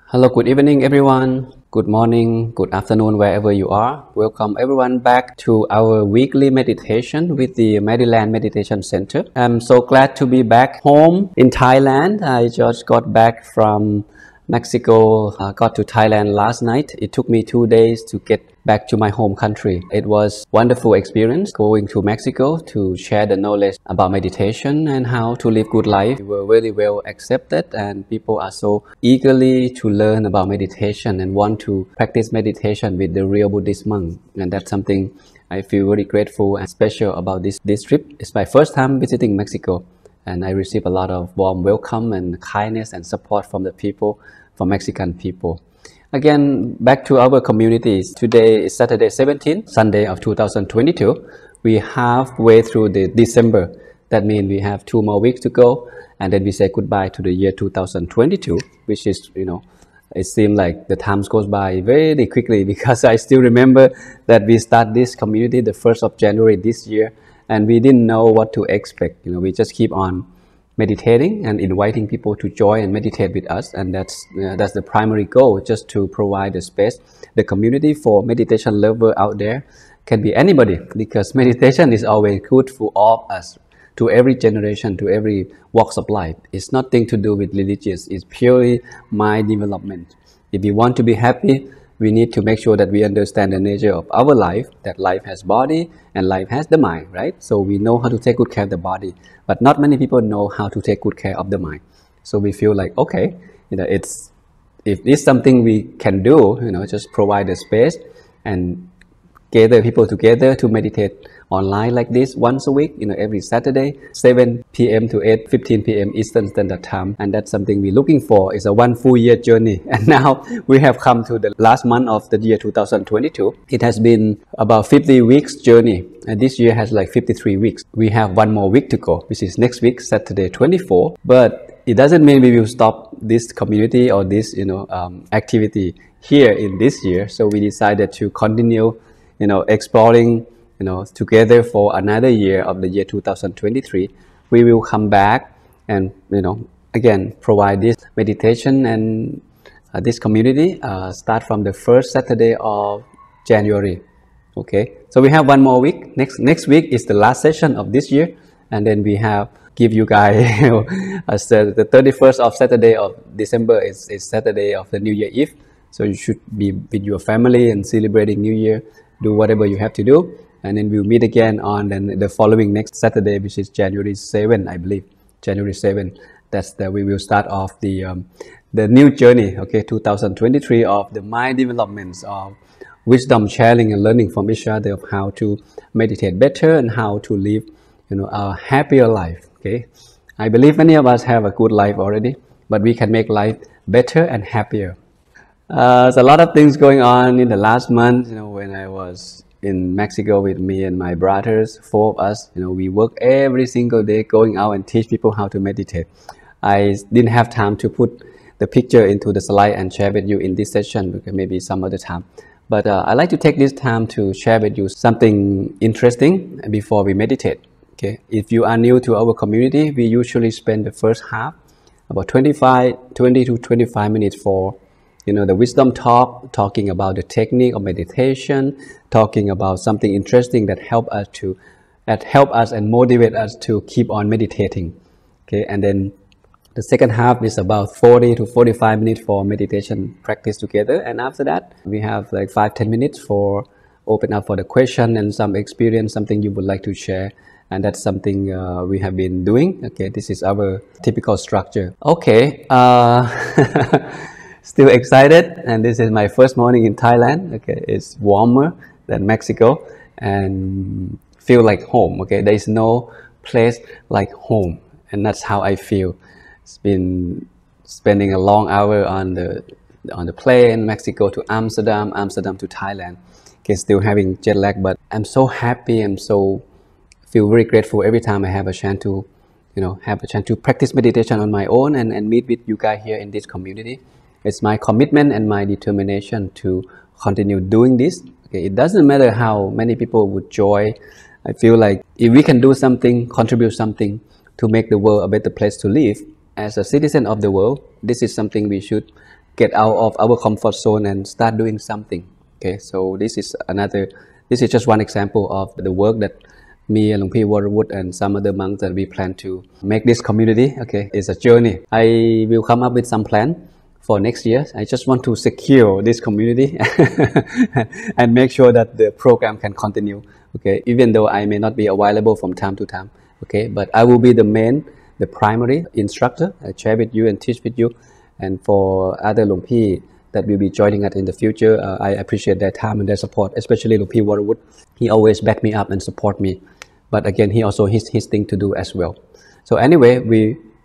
Hello, good evening, everyone. Good morning, good afternoon, wherever you are. Welcome everyone back to our weekly meditation with the Maryland Meditation Center. I'm so glad to be back home in Thailand. I just got back from Mexico, got to Thailand last night. It took me 2 days to get back to my home country. It was wonderful experience going to Mexico to share the knowledge about meditation and how to live good life. We were really well accepted and people are so eagerly to learn about meditation and want to practice meditation with the real Buddhist monk. And that's something I feel very grateful and special about this trip. It's my first time visiting Mexico, and I received a lot of warm welcome and kindness and support from the people, from Mexican people. Again, back to our communities. Today is Saturday 17th, Sunday of 2022. We halfway through the December. That means we have 2 more weeks to go, and then we say goodbye to the year 2022, which is, it seems like the time goes by very quickly because I still remember that we start this community the 1st of January this year, and we didn't know what to expect. We just keep on meditating and inviting people to join and meditate with us, and that's the primary goal, just to provide the space, the community for meditation lover out there. Can be anybody, because meditation is always good for all of us, to every generation, to every walks of life. It's nothing to do with religious, it's purely mind development. If we want to be happy, we need to make sure that we understand the nature of our life, that life has body and life has the mind, right? So we know how to take good care of the body, but not many people know how to take good care of the mind. So we feel like, okay, if it's something we can do, just provide the space and gather people together to meditate online like this once a week, every Saturday, 7 p.m. to 8:15 p.m. Eastern Standard Time. And that's something we're looking for. It's a 1 full year journey. And now we have come to the last month of the year 2022. It has been about 50 weeks journey. And this year has like 53 weeks. We have 1 more week to go, which is next week, Saturday 24. But it doesn't mean we will stop this community or this, activity here in this year. So we decided to continue, exploring, together for another year of the year 2023. We will come back and, again, provide this meditation and this community start from the first Saturday of January. Okay, so we have 1 more week. Next week is the last session of this year, and then we have give you guys the 31st of Saturday of December is Saturday of the New Year Eve. So you should be with your family and celebrating New Year. Do whatever you have to do, and then we'll meet again on the following next Saturday, which is January 7, I believe. January 7. That's we will start off the new journey, okay, 2023, of the mind developments, of wisdom sharing and learning from each other of how to meditate better and how to live, a happier life. Okay, I believe many of us have a good life already, but we can make life better and happier. There's a lot of things going on in the last month. When I was in Mexico with me and my brothers, 4 of us, we work every single day going out and teach people how to meditate. I didn't have time to put the picture into the slide and share with you in this session, because maybe some other time. But I'd like to take this time to share with you something interesting before we meditate. Okay, if you are new to our community, we usually spend the first half, about 20 to 25 minutes for the wisdom talk, talking about the technique of meditation, talking about something interesting that help us and motivate us to keep on meditating. Okay, and then the second half is about 40 to 45 minutes for meditation practice together, and after that we have like 5-10 minutes for open up for the question and some experience, something you would like to share. And that's something we have been doing. Okay, this is our typical structure. Okay. Still excited, and this is my first morning in Thailand. Okay, it's warmer than Mexico and feel like home. Okay, there is no place like home, and that's how I feel. It's been spending a long hour on the plane, Mexico to Amsterdam to Thailand. Okay, still having jet lag, but I'm so happy. Feel very grateful every time I have a chance to, practice meditation on my own and meet with you guys here in this community. It's my commitment and my determination to continue doing this. Okay, it doesn't matter how many people would join. I feel like if we can do something, contribute something to make the world a better place to live, as a citizen of the world, this is something we should get out of our comfort zone and start doing something. Okay, so this is just one example of the work that me and Long P Waterwood and some other monks that we plan to make this community. Okay, it's a journey. I will come up with some plan for next year. I just want to secure this community and make sure that the program can continue. Okay, even though I may not be available from time to time. Okay, but I will be the primary instructor. I share with you and teach with you. And for other Long P that will be joining us in the future, I appreciate their time and their support, especially Long P Waterwood. He always back me up and support me. But again, he also has his thing to do as well. So anyway,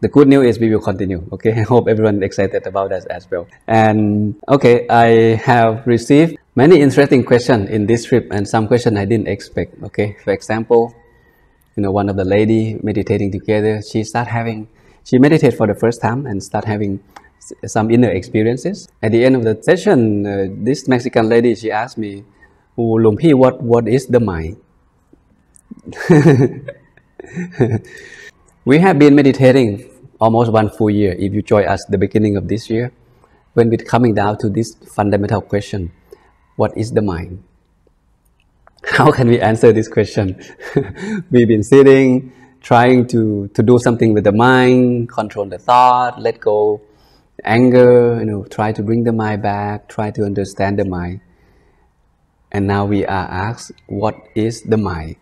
the good news is we will continue. Okay, I hope everyone is excited about that as well. And okay, I have received many interesting questions in this trip, and some questions I didn't expect. Okay, for example, one of the lady meditating together, she meditated for the first time and start having some inner experiences. At the end of the session, this Mexican lady, she asked me, "Oh, Long P, what is the mind?" We have been meditating almost 1 full year. If you join us the beginning of this year, when we're coming down to this fundamental question, what is the mind? How can we answer this question? We've been sitting, trying to do something with the mind, control the thought, let go anger, try to bring the mind back, try to understand the mind. And now we are asked, what is the mind?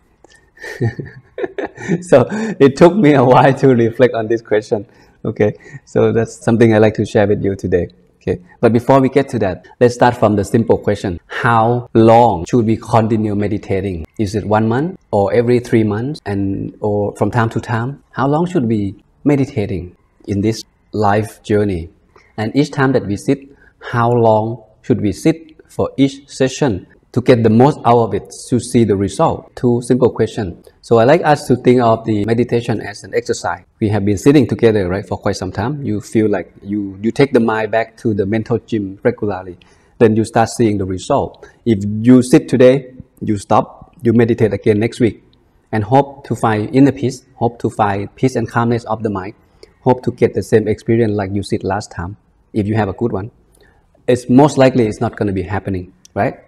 So it took me a while to reflect on this question. Okay, so that's something I'd like to share with you today. Okay, but before we get to that, let's start from the simple question. How long should we continue meditating? Is it 1 month or every 3 months, or from time to time? How long should we meditating in this life journey? And each time that we sit, how long should we sit for each session to get the most out of it, to see the result? 2 simple questions. So I like us to think of the meditation as an exercise. We have been sitting together, right, for quite some time. You feel like you take the mind back to the mental gym regularly. Then you start seeing the result. If you sit today, you stop, you meditate again next week, and hope to find inner peace, hope to find peace and calmness of the mind, hope to get the same experience like you sit last time. If you have a good one, it's most likely it's not going to be happening, right?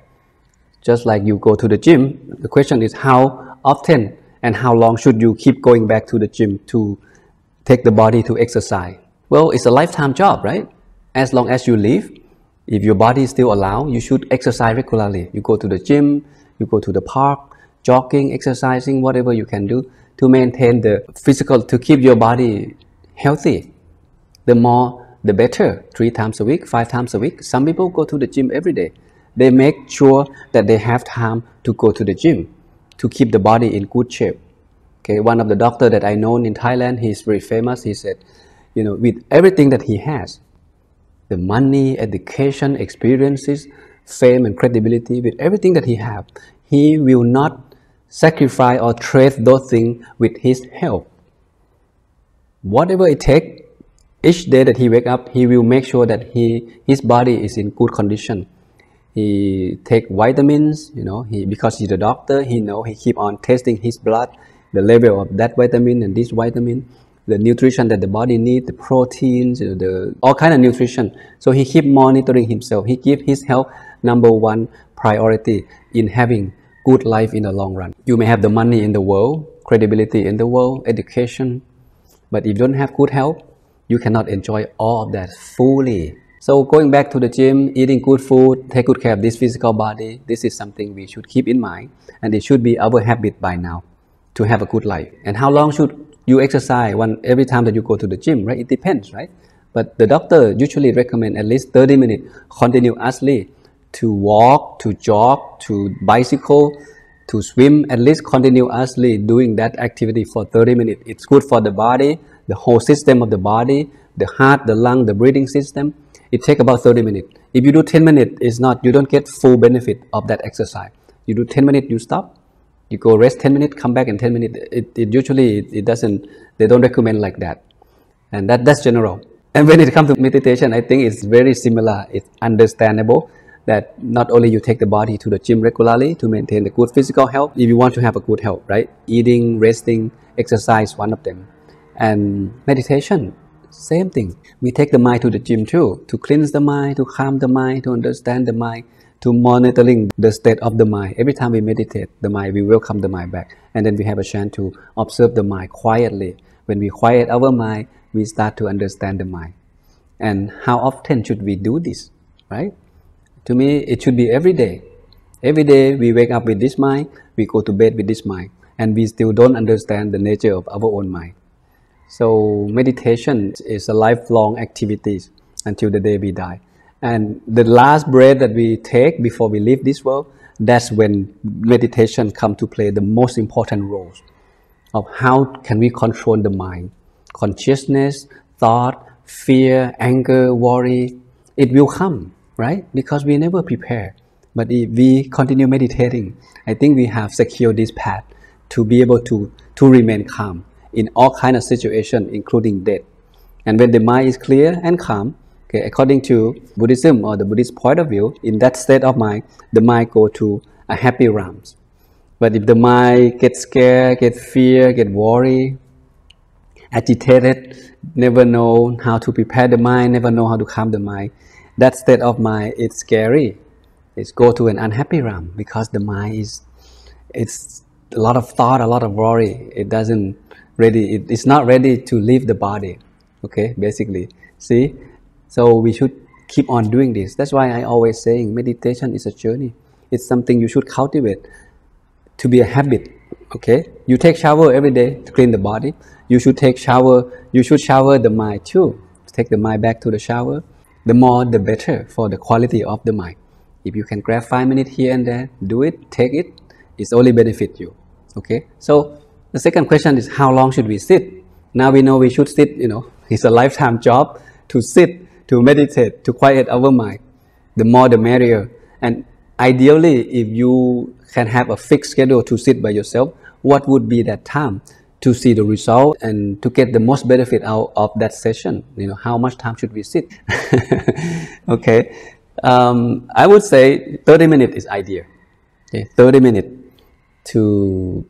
Just like you go to the gym, the question is how often and how long should you keep going back to the gym to take the body to exercise? Well, it's a lifetime job, right? As long as you live, if your body still allows, you should exercise regularly. You go to the gym, you go to the park, jogging, exercising, whatever you can do to maintain the physical, to keep your body healthy. The more, the better. 3 times a week, 5 times a week. Some people go to the gym every day. They make sure that they have time to go to the gym to keep the body in good shape. Okay, one of the doctors that I know in Thailand, he's very famous. He said, with everything that he has, the money, education, experiences, fame and credibility, with everything that he has, he will not sacrifice or trade those things with his health. Whatever it takes, each day that he wakes up, he will make sure that his body is in good condition. He take vitamins, because he's a doctor, he keep on testing his blood, the level of that vitamin and this vitamin, the nutrition that the body needs, the proteins, all kind of nutrition. So he keep monitoring himself. He keep his health number 1 priority in having good life in the long run. You may have the money in the world, credibility in the world, education, but if you don't have good health, you cannot enjoy all of that fully. So going back to the gym, eating good food, take good care of this physical body, this is something we should keep in mind, and it should be our habit by now to have a good life. And how long should you exercise every time that you go to the gym, right? It depends, right? But the doctor usually recommend at least 30 minutes continuously to walk, to jog, to bicycle, to swim, at least continuously doing that activity for 30 minutes. It's good for the body, the whole system of the body, the heart, the lung, the breathing system. It takes about 30 minutes. If you do 10 minutes, you don't get full benefit of that exercise. You do 10 minutes, you stop, you go rest 10 minutes, come back in 10 minutes. They don't recommend like that. And that's general. And when it comes to meditation, I think it's very similar. It's understandable that not only you take the body to the gym regularly to maintain the good physical health, if you want to have a good health, right? Eating, resting, exercise, one of them. And meditation, Same thing. We take the mind to the gym too, to cleanse the mind, to calm the mind, to understand the mind, to monitoring the state of the mind. Every time we meditate, the mind, we welcome the mind back. And then we have a chance to observe the mind quietly. When we quiet our mind, we start to understand the mind. And how often should we do this, right? To me, it should be every day. Every day we wake up with this mind, we go to bed with this mind, and we still don't understand the nature of our own mind. So meditation is a lifelong activity until the day we die. And the last breath that we take before we leave this world, that's when meditation comes to play the most important role of how can we control the mind. Consciousness, thought, fear, anger, worry, it will come, right? Because we never prepare. But if we continue meditating, I think we have secured this path to be able to remain calm in all kinds of situations, including death. And when the mind is clear and calm, okay, according to Buddhism or the Buddhist point of view, in that state of mind, the mind goes to a happy realms. But if the mind gets scared, gets fear, gets worried, agitated, never know how to prepare the mind, never know how to calm the mind, that state of mind is scary. It's go to an unhappy realm because the mind it's a lot of thought, a lot of worry. It's not ready to leave the body. Okay, basically, see. So we should keep on doing this. That's why I always saying meditation is a journey. It's something you should cultivate to be a habit. Okay, you take shower every day to clean the body. You should shower the mind too. Take the mind back to the shower. The more, the better for the quality of the mind. If you can grab 5 minutes here and there, do it, take it. It's only benefit you. Okay. So the second question is, how long should we sit? Now we know we should sit. It's a lifetime job to sit, to meditate, to quiet our mind. The more, the merrier. And ideally, if you can have a fixed schedule to sit by yourself, what would be that time to see the result and to get the most benefit out of that session? How much time should we sit? Okay. I would say 30 minutes is ideal. Okay, 30 minutes to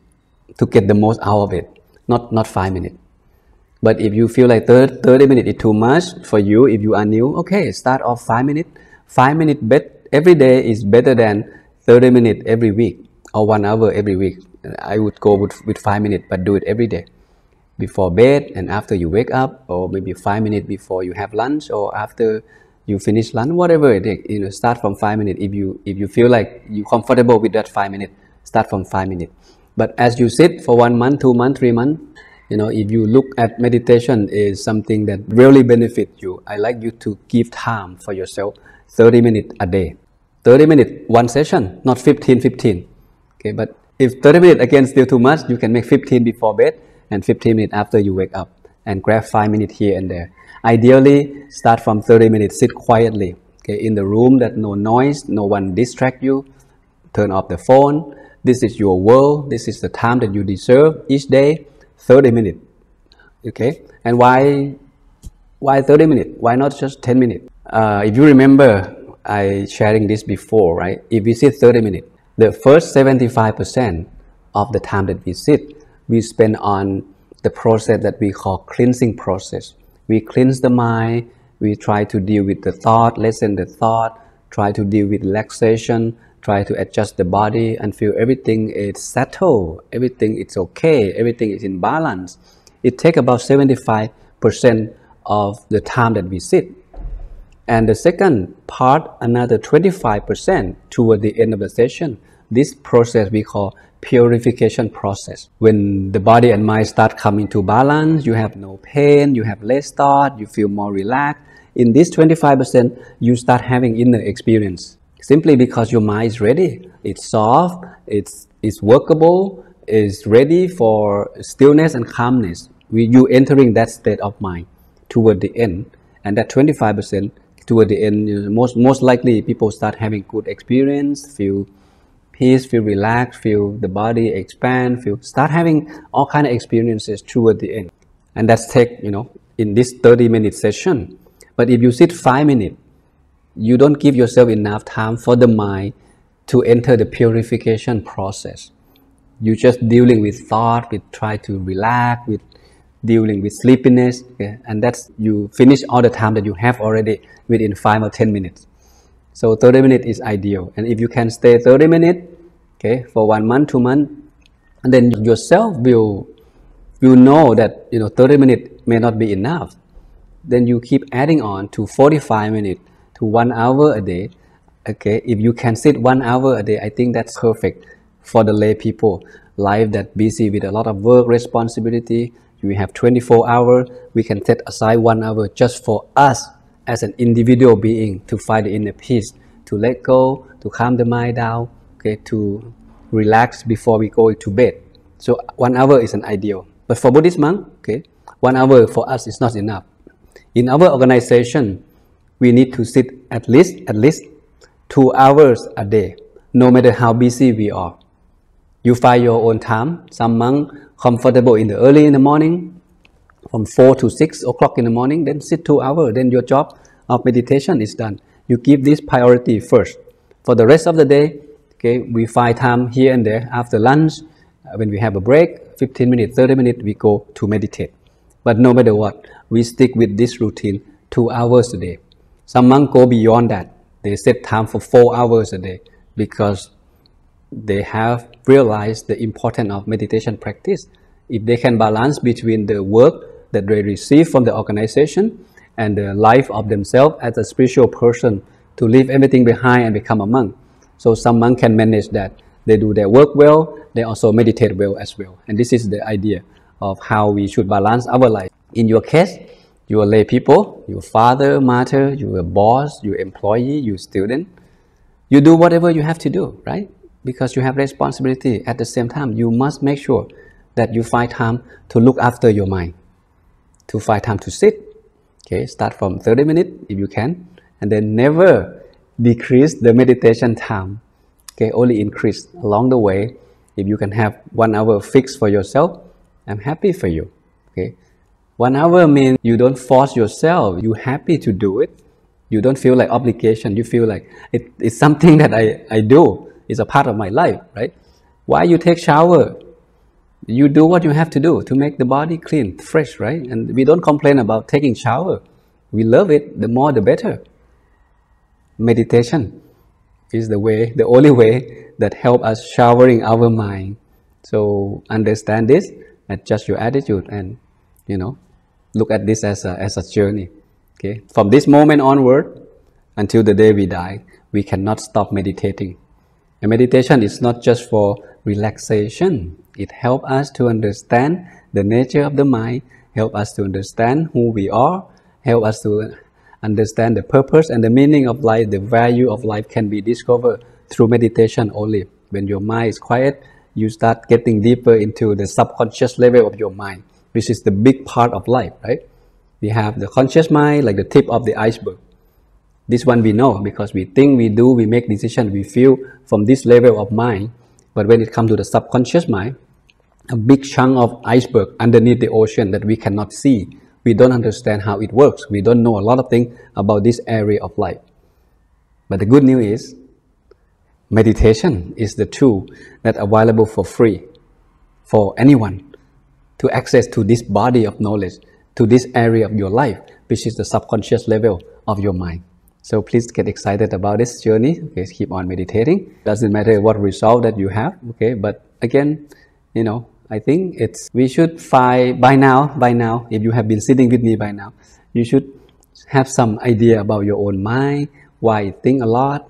get the most out of it, not 5 minutes. But if you feel like 30 minutes is too much for you, if you are new, okay, start off 5 minutes. 5 minutes every day is better than 30 minutes every week or 1 hour every week. I would go with 5 minutes, but do it every day. Before bed and after you wake up, or maybe 5 minutes before you have lunch or after you finish lunch, whatever it is, start from 5 minutes. If you feel like you're comfortable with that 5 minutes, start from 5 minutes. But as you sit for 1 month, 2 months, 3 months, if you look at meditation is something that really benefits you, I like you to give time for yourself, 30 minutes a day. 30 minutes, one session, not 15. Okay, but if 30 minutes again still too much, you can make 15 before bed and 15 minutes after you wake up, and grab 5 minutes here and there. Ideally, start from 30 minutes, sit quietly, okay, in the room that no noise, no one distract you, turn off the phone. This is your world, this is the time that you deserve each day, 30 minutes, okay? And why 30 minutes? Why not just 10 minutes? If you remember, I sharing this before, right? If we sit 30 minutes, the first 75% of the time that we sit, we spend on the process that we call cleansing process. We cleanse the mind, we try to deal with the thought, lessen the thought, try to deal with relaxation, try to adjust the body and feel everything is settled, everything is okay, everything is in balance. It takes about 75% of the time that we sit. And the second part, another 25% toward the end of the session. This process we call purification process. When the body and mind start coming to balance, you have no pain, you have less thought, you feel more relaxed. In this 25%, you start having inner experience. Simply because your mind is ready. It's soft, it's workable, it's ready for stillness and calmness. You entering that state of mind toward the end. And that 25% toward the end, most likely people start having good experience, feel peace, feel relaxed, feel the body expand, start having all kind of experiences toward the end. And that's take, in this 30-minute session. But if you sit 5 minutes, you don't give yourself enough time for the mind to enter the purification process. You're just dealing with thought, with try to relax, with dealing with sleepiness, okay? And that's, you finish all the time that you have already within 5 or 10 minutes. So 30 minutes is ideal. And if you can stay 30 minutes, okay, for 1 month, 2 months, and then yourself will know that 30 minutes may not be enough. Then you keep adding on to 45 minutes to 1 hour a day. Okay, if you can sit 1 hour a day, I think that's perfect for the lay people. Life that busy with a lot of work responsibility, you have 24 hours, we can set aside 1 hour just for us as an individual being to find the inner peace, to let go, to calm the mind down, okay, to relax before we go to bed. So 1 hour is an ideal. But for Buddhist monk, okay, 1 hour for us is not enough. In our organization, we need to sit at least 2 hours a day, no matter how busy we are. You find your own time. Some monks comfortable early in the morning, from 4 to 6 o'clock in the morning, then sit 2 hours, then your job of meditation is done. You give this priority first. For the rest of the day, okay, we find time here and there after lunch, when we have a break, 15 minutes, 30 minutes, we go to meditate. But no matter what, we stick with this routine 2 hours a day. Some monks go beyond that. They set time for 4 hours a day because they have realized the importance of meditation practice. If they can balance between the work that they receive from the organization and the life of themselves as a spiritual person, to leave everything behind and become a monk. So some monks can manage that. They do their work well, they also meditate well as well. And this is the idea of how we should balance our life. In your case, you are lay people, your father, mother, your boss, your employee, your student. You do whatever you have to do, right? Because you have responsibility. At the same time, you must make sure that you find time to look after your mind, to find time to sit. Okay, start from 30 minutes if you can, and then never decrease the meditation time. Okay, only increase along the way. If you can have 1 hour fixed for yourself, I'm happy for you. Okay, 1 hour means you don't force yourself. You're happy to do it. You don't feel like obligation. You feel like it's something that I do. It's a part of my life, right? Why you take shower? You do what you have to do to make the body clean, fresh, right? And we don't complain about taking shower. We love it. The more, the better. Meditation is the way, the only way that help us showering our mind. So understand this, adjust your attitude, and look at this as a journey. Okay, from this moment onward until the day we die, we cannot stop meditating. And meditation is not just for relaxation. It helps us to understand the nature of the mind, help us to understand who we are, help us to understand the purpose and the meaning of life. The value of life can be discovered through meditation only. When your mind is quiet, you start getting deeper into the subconscious level of your mind, which is the big part of life, right? We have the conscious mind, like the tip of the iceberg. This one we know because we think, we do, we make decisions, we feel from this level of mind. But when it comes to the subconscious mind, a big chunk of iceberg underneath the ocean that we cannot see. We don't understand how it works. We don't know a lot of things about this area of life. But the good news is, meditation is the tool that's available for free for anyone to access to this body of knowledge, to this area of your life, which is the subconscious level of your mind. So please get excited about this journey. Okay, keep on meditating. Doesn't matter what result that you have. Okay, but again, I think we should find by now, if you have been sitting with me by now, you should have some idea about your own mind, why it think a lot,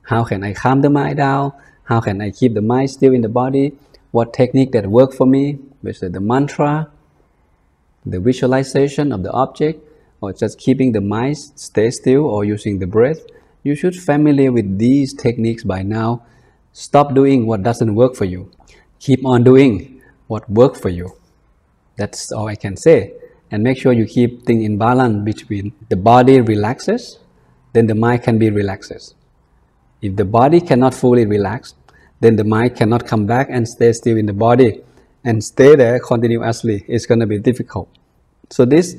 how can I calm the mind down, how can I keep the mind still in the body, what technique that work for me, which is the mantra, the visualization of the object, or just keeping the mind stay still, or using the breath. You should familiar with these techniques by now. Stop doing what doesn't work for you. Keep on doing what works for you. That's all I can say. And make sure you keep things in balance between the body relaxes, then the mind can be relaxed. If the body cannot fully relax, then the mind cannot come back and stay still in the body and stay there continuously. It's going to be difficult. So this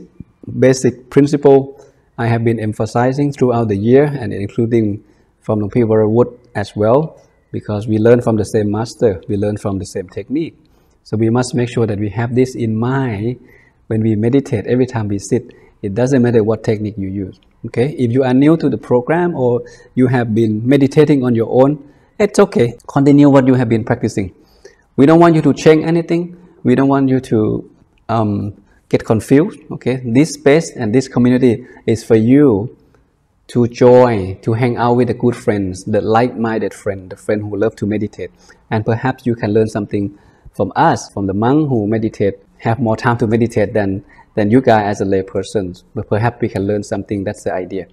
basic principle I have been emphasizing throughout the year, and including from Luang Pi Varawood as well, because we learn from the same master, we learn from the same technique. So we must make sure that we have this in mind when we meditate. Every time we sit, it doesn't matter what technique you use. Okay, if you are new to the program or you have been meditating on your own, it's okay. Continue what you have been practicing. We don't want you to change anything. We don't want you to get confused. Okay, this space and this community is for you to join, to hang out with the good friends, the like-minded friend, the friend who love to meditate. And perhaps you can learn something from us, from the monk who meditate, have more time to meditate than you guys as a lay persons. But perhaps we can learn something. That's the idea.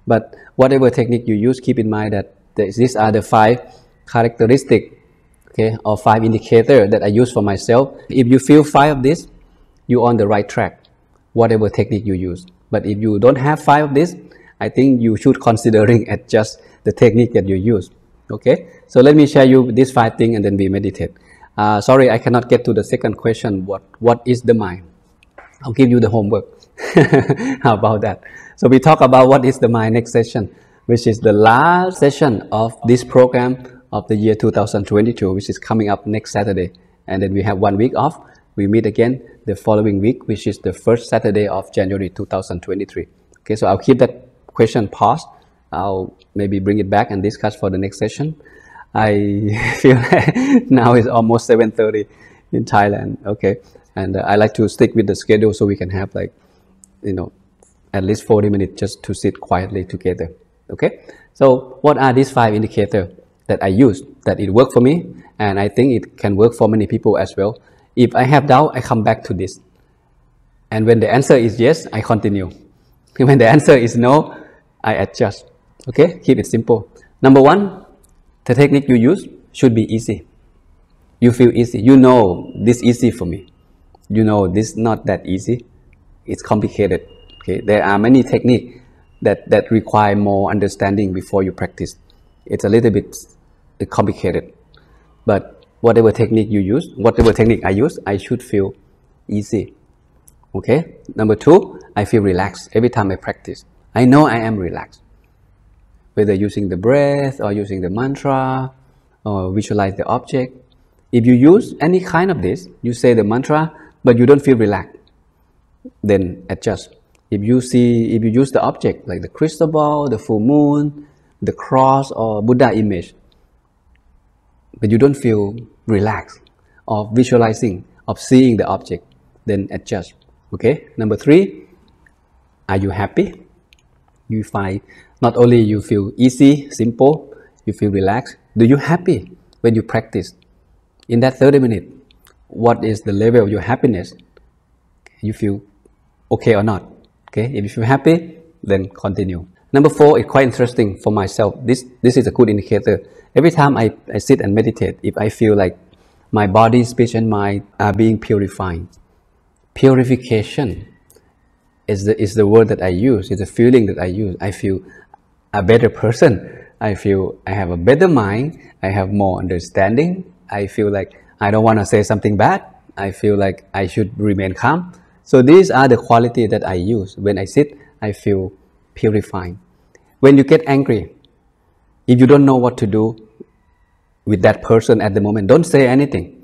But whatever technique you use, keep in mind that these are the 5 characteristics, okay, or 5 indicators that I use for myself. If you feel 5 of this, you're on the right track, whatever technique you use. But if you don't have 5 of this, I think you should considering adjust the technique that you use. Okay, so let me share you these 5 things and then we meditate. Sorry, I cannot get to the second question. What is the mind? I'll give you the homework. How about that? So we talk about what is the mind next session, which is the last session of this program of the year 2022, which is coming up next Saturday. And then we have 1 week off. We meet again the following week, which is the first Saturday of January 2023. Okay, so I'll keep that question paused. I'll maybe bring it back and discuss for the next session. I feel like now it's almost 7:30 in Thailand. Okay, and I like to stick with the schedule so we can have like, at least 40 minutes just to sit quietly together. Okay, so what are these 5 indicators that I use that it worked for me, and I think it can work for many people as well. If I have doubt, I come back to this, and when the answer is yes, I continue. When the answer is no, I adjust. Okay, keep it simple. Number 1, the technique you use should be easy. You feel easy. You know this easy for me. You know this not that easy. It's complicated. Okay, there are many techniques that require more understanding before you practice. It's a little bit complicated. But whatever technique you use, whatever technique I use, I should feel easy. Okay. Number 2, I feel relaxed every time I practice. I know I am relaxed. Whether using the breath or using the mantra or visualize the object. If you use any kind of this, you say the mantra, but you don't feel relaxed, then adjust. If you use the object like the crystal ball, the full moon, the cross or Buddha image, but you don't feel relaxed of visualizing, of seeing the object, then adjust. Okay. Number 3, are you happy? You find not only you feel easy, simple, you feel relaxed. Do you happy when you practice? In that 30 minutes, what is the level of your happiness? You feel okay or not? Okay, if you feel happy, then continue. Number 4 is quite interesting for myself. This is a good indicator. Every time I sit and meditate, if I feel like my body, speech, and mind are being purified. Purification is the word that I use. It's a feeling that I use. I feel a better person. I feel I have a better mind. I have more understanding. I feel like I don't want to say something bad. I feel like I should remain calm. So these are the qualities that I use. When I sit, I feel purifying. When you get angry, if you don't know what to do with that person at the moment, don't say anything.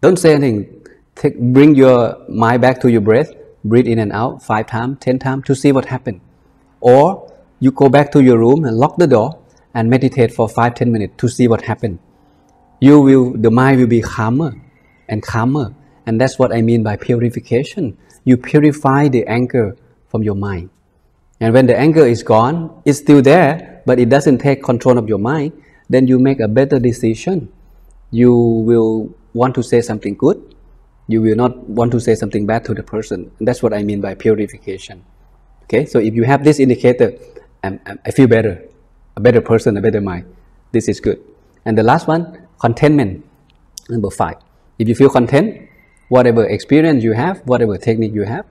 Don't say anything. Bring your mind back to your breath. Breathe in and out 5 times, 10 times to see what happened. Or you go back to your room and lock the door and meditate for 5-10 minutes to see what happened. The mind will be calmer and calmer. And that's what I mean by purification. You purify the anger from your mind. And when the anger is gone, it's still there, but it doesn't take control of your mind, then you make a better decision. You will want to say something good. You will not want to say something bad to the person. And that's what I mean by purification. Okay, so if you have this indicator, I feel better, a better person, a better mind. This is good. And the last one, contentment. Number 5. If you feel content, whatever experience you have, whatever technique you have,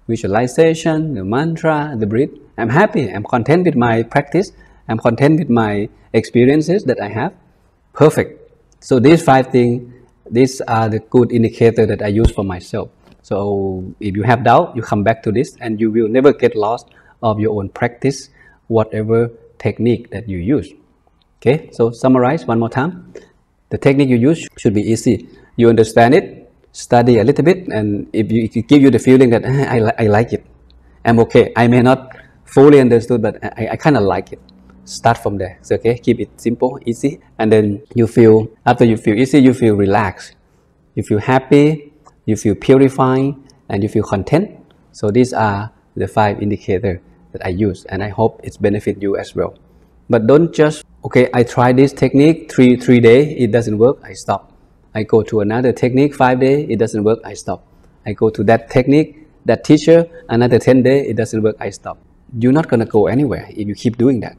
visualization, the mantra, the breath, I'm happy, I'm content with my practice, I'm content with my experiences that I have. Perfect. So these 5 things, these are the good indicators that I use for myself. So if you have doubt, you come back to this and you will never get lost of your own practice, whatever technique that you use. Okay, so summarize one more time. The technique you use should be easy. You understand it, study a little bit, and if it give you the feeling that I like it, I'm okay. I may not fully understood, but I kind of like it. Start from there. It's okay. Keep it simple, easy, and then you feel, after you feel easy, you feel relaxed, you feel happy, you feel purifying, and you feel content. So these are the 5 indicators that I use, and I hope it's benefit you as well. But don't just, okay, I try this technique three days, it doesn't work, I stop. I go to another technique 5 days, it doesn't work, I stop. I go to that technique, that teacher, another 10 days, it doesn't work, I stop. You're not going to go anywhere if you keep doing that,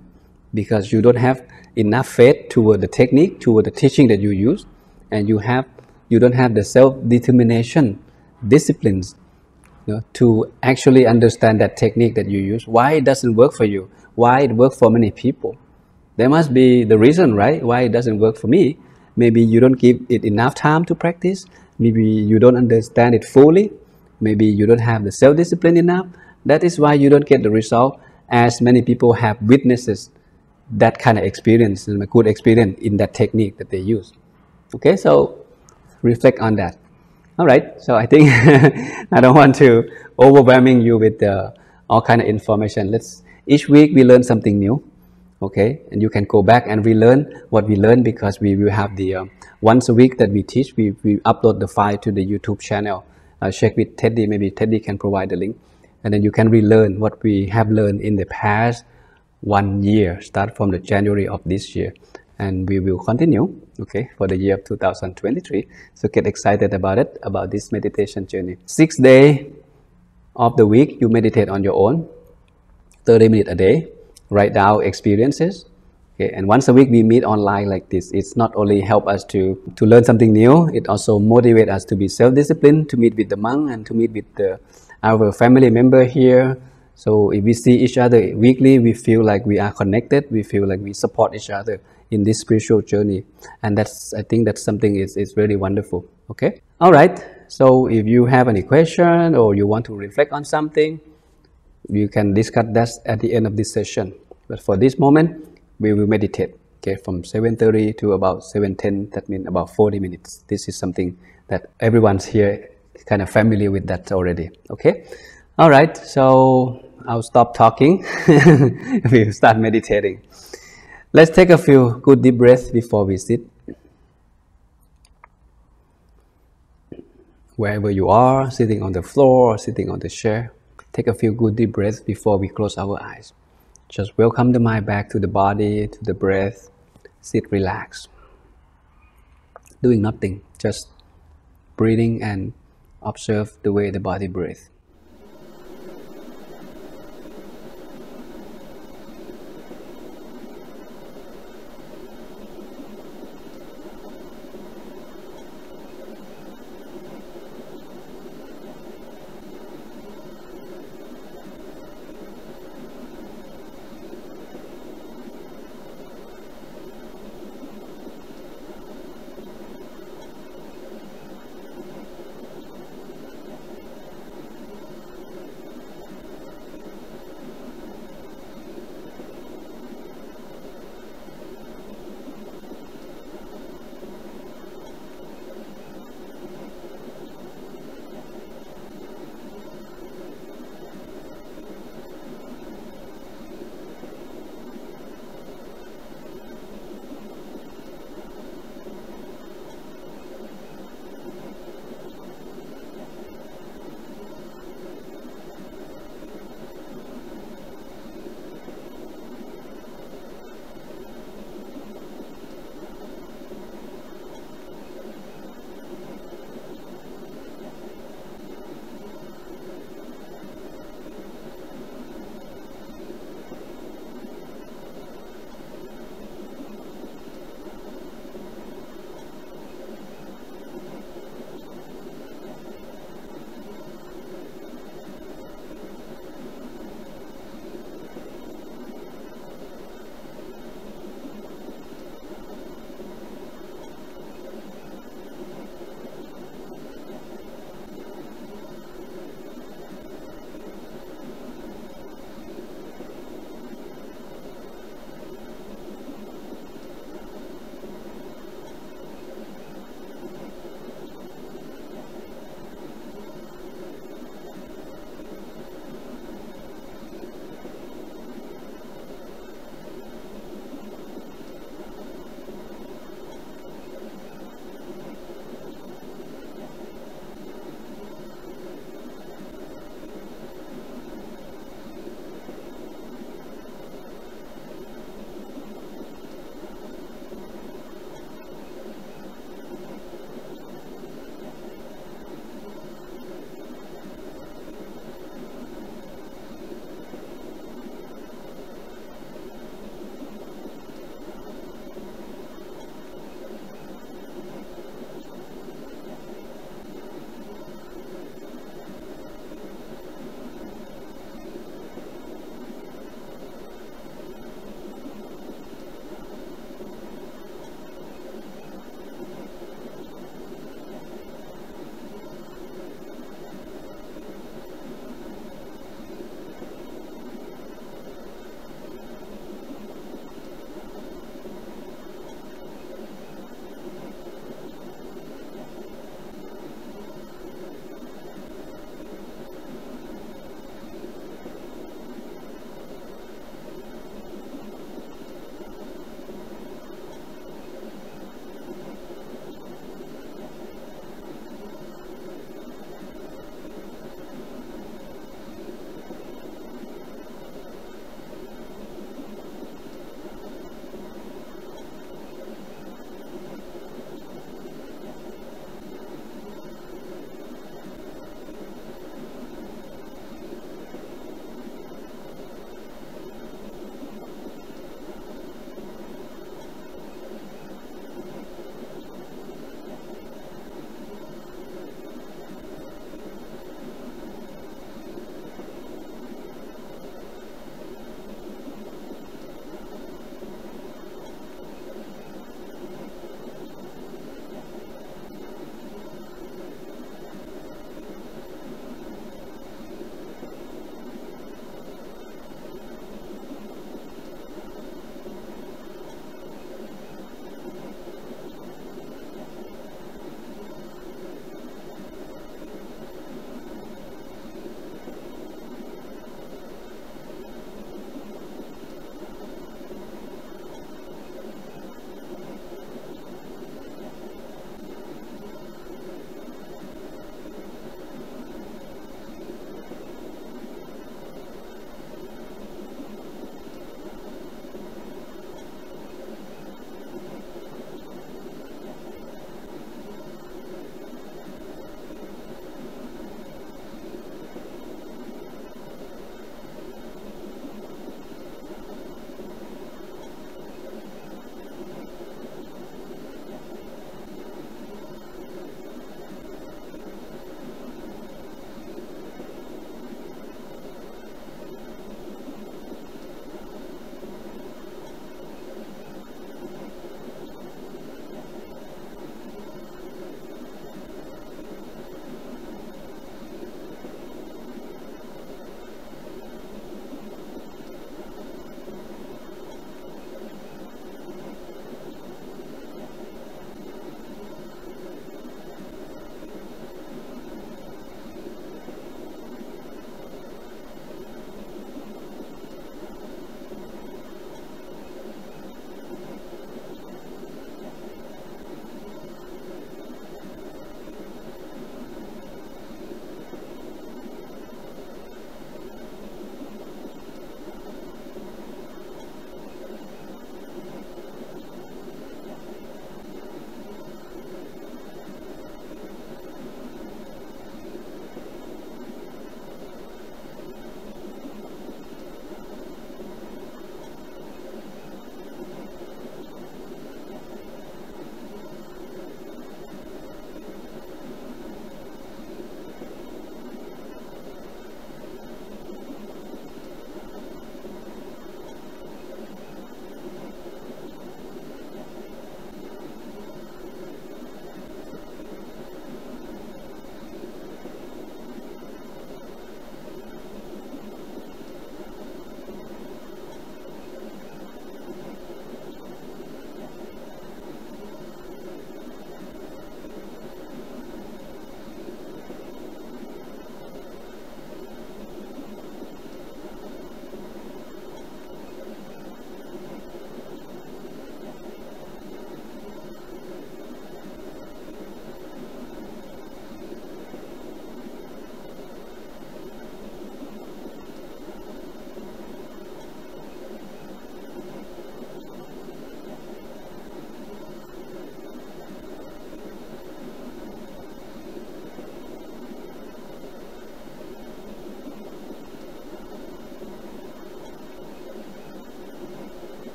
because you don't have enough faith toward the technique, toward the teaching that you use, and you don't have the self-determination, disciplines, to actually understand that technique that you use, why it doesn't work for you, why it works for many people. There must be the reason, right, why it doesn't work for me. Maybe you don't give it enough time to practice, maybe you don't understand it fully, maybe you don't have the self-discipline enough. That is why you don't get the result, as many people have witnesses that kind of experience, and a good experience in that technique that they use. Okay, so reflect on that. All right, so I think I don't want to overwhelming you with all kind of information. Each week we learn something new, okay, and you can go back and relearn what we learned, because we will have the once a week that we teach, we upload the file to the YouTube channel. Check with Teddy, maybe Teddy can provide the link, and then you can relearn what we have learned in the past 1 year, start from the January of this year, and we will continue, okay, for the year of 2023. So get excited about it, about this meditation journey. 6 days of the week you meditate on your own, 30 minutes a day, write down experiences, okay, and once a week we meet online like this. It's not only help us to learn something new, it also motivate us to be self-disciplined, to meet with the monk and to meet with our family member here. So if we see each other weekly, we feel like we are connected, we feel like we support each other in this spiritual journey, and I think that's something is very wonderful. Okay, all right, so if you have any question or you want to reflect on something, you can discuss that at the end of this session. But for this moment, we will meditate, okay, from 7:30 to about 7:10. That means about 40 minutes. This is something that everyone's here kind of familiar with that already. Okay, all right, so I'll stop talking. We'll start meditating. Let's take a few good deep breaths before we sit. Wherever you are, sitting on the floor or sitting on the chair, take a few good deep breaths before we close our eyes. Just welcome the mind back to the body, to the breath. Sit relaxed. Doing nothing, just breathing and observe the way the body breathes.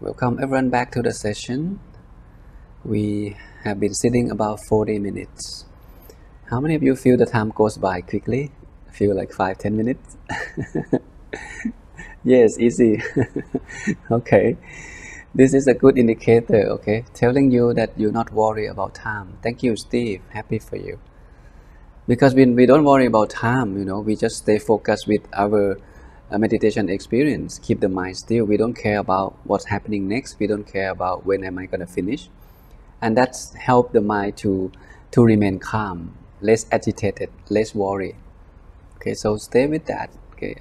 Welcome everyone back to the session. We have been sitting about 40 minutes. How many of you feel the time goes by quickly? Feel like 5-10 minutes? Yes, easy. Okay. This is a good indicator, okay? Telling you that you're not worried about time. Thank you, Steve. Happy for you. Because when we don't worry about time, we just stay focused with our meditation experience, keep the mind still. We don't care about what's happening next. We don't care about when am I going to finish. And that's help the mind to remain calm, less agitated, less worried. Okay, so stay with that. Okay,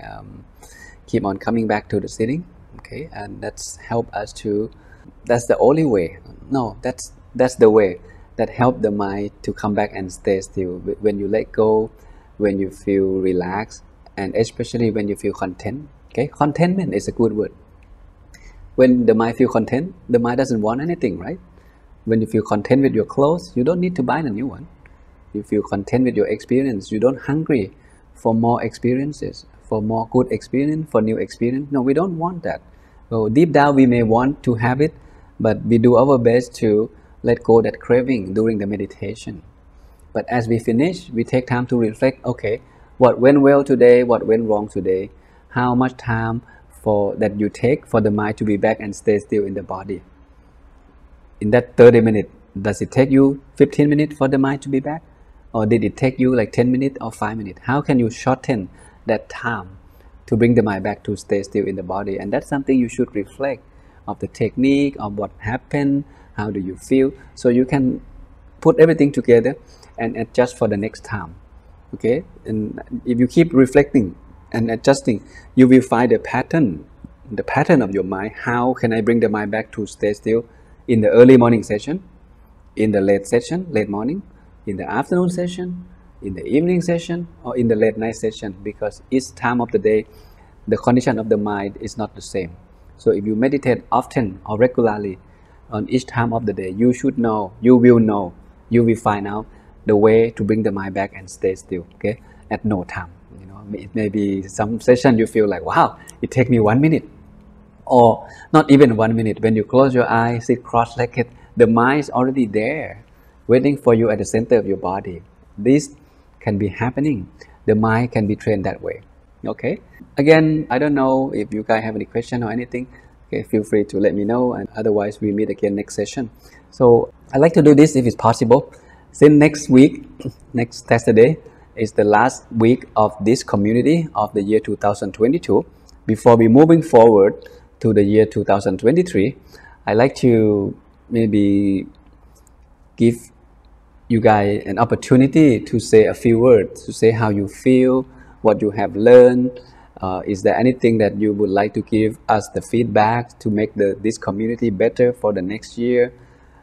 keep on coming back to the sitting. Okay, and that's help us to. That's the only way. No, that's the way that help the mind to come back and stay still. When you let go, when you feel relaxed, and especially when you feel content. Okay, contentment is a good word. When the mind feel content, the mind doesn't want anything, right? When you feel content with your clothes, you don't need to buy a new one. You feel content with your experience. You don't hungry for more experiences, for more good experience, for new experience. No, we don't want that. So deep down, we may want to have it, but we do our best to let go that craving during the meditation. But as we finish, we take time to reflect, okay, what went well today, what went wrong today, how much time that you take for the mind to be back and stay still in the body. In that 30 minutes, does it take you 15 minutes for the mind to be back? Or did it take you like 10 minutes or 5 minutes? How can you shorten that time to bring the mind back to stay still in the body? And that's something you should reflect of the technique, of what happened, how do you feel, so you can put everything together and adjust for the next time. Okay, and if you keep reflecting and adjusting, you will find the pattern of your mind. How can I bring the mind back to stay still in the early morning session, in the late morning, in the afternoon session, in the evening session, or in the late night session? Because each time of the day, the condition of the mind is not the same. So if you meditate often or regularly on each time of the day, you will find out the way to bring the mind back and stay still, okay, at no time. It may be some session you feel like, wow, it takes me 1 minute, or not even 1 minute. When you close your eyes, sit cross-legged, the mind is already there, waiting for you at the center of your body. This can be happening. The mind can be trained that way. Okay. Again, I don't know if you guys have any question or anything. Okay, feel free to let me know, and otherwise we meet again next session. So I like to do this if it's possible. Since next week, next Saturday, is the last week of this community of the year 2022. Before we moving forward to the year 2023, I like to maybe give you guys an opportunity to say a few words, to say how you feel, what you have learned. Is there anything that you would like to give us the feedback to make this community better for the next year?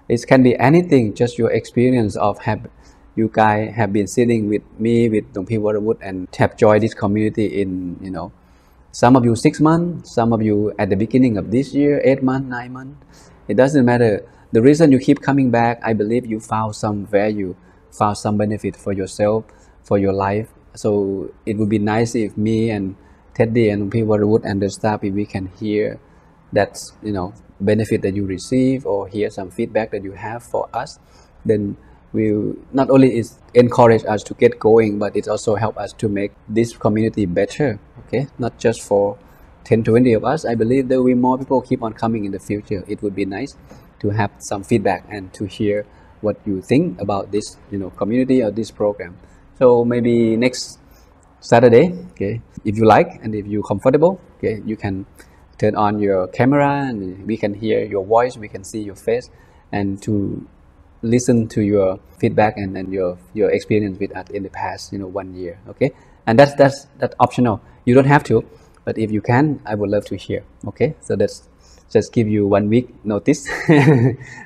It can be anything, just your experience of you guys have been sitting with me, with Dong P. Waterwood, and have joined this community in, some of you 6 months, some of you at the beginning of this year, 8 months, 9 months. It doesn't matter. The reason you keep coming back, I believe you found some value, found some benefit for yourself, for your life. So it would be nice if me and Teddy and Dong P. Waterwood and the staff, if we can hear that, benefit that you receive, or hear some feedback that you have for us, then will not only is encourage us to get going, but it also help us to make this community better. Okay, not just for 10-20 of us. I believe there will be more people keep on coming in the future. It would be nice to have some feedback and to hear what you think about this community or this program. So maybe next Saturday, okay, if you like and if you're comfortable, okay, you can turn on your camera and we can hear your voice, we can see your face, and to listen to your feedback and your experience with us in the past 1 year. Okay, and that's optional. You don't have to, but if you can, I would love to hear. Okay, so that's just give you 1 week notice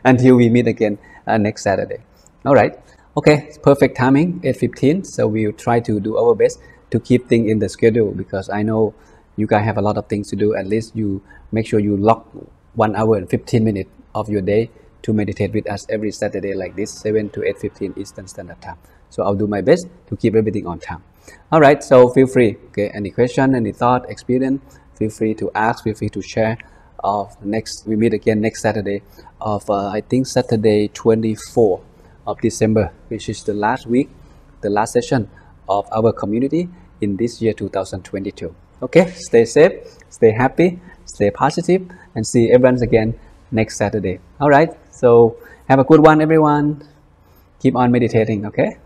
until we meet again next Saturday. All right. Okay, perfect timing, 8:15. So we'll try to do our best to keep things in the schedule, because I know you guys have a lot of things to do. At least you make sure you lock 1 hour and 15 minutes of your day to meditate with us every Saturday like this, 7 to 8:15 Eastern Standard Time. So I'll do my best to keep everything on time. All right, so feel free. Okay, any question, any thought, experience, feel free to ask, feel free to share of next. We meet again next Saturday of I think Saturday 24 of December, which is the last week, the last session of our community in this year 2022. Okay, stay safe, stay happy, stay positive, and see everyone again next Saturday. All right, so have a good one, everyone. Keep on meditating. Okay.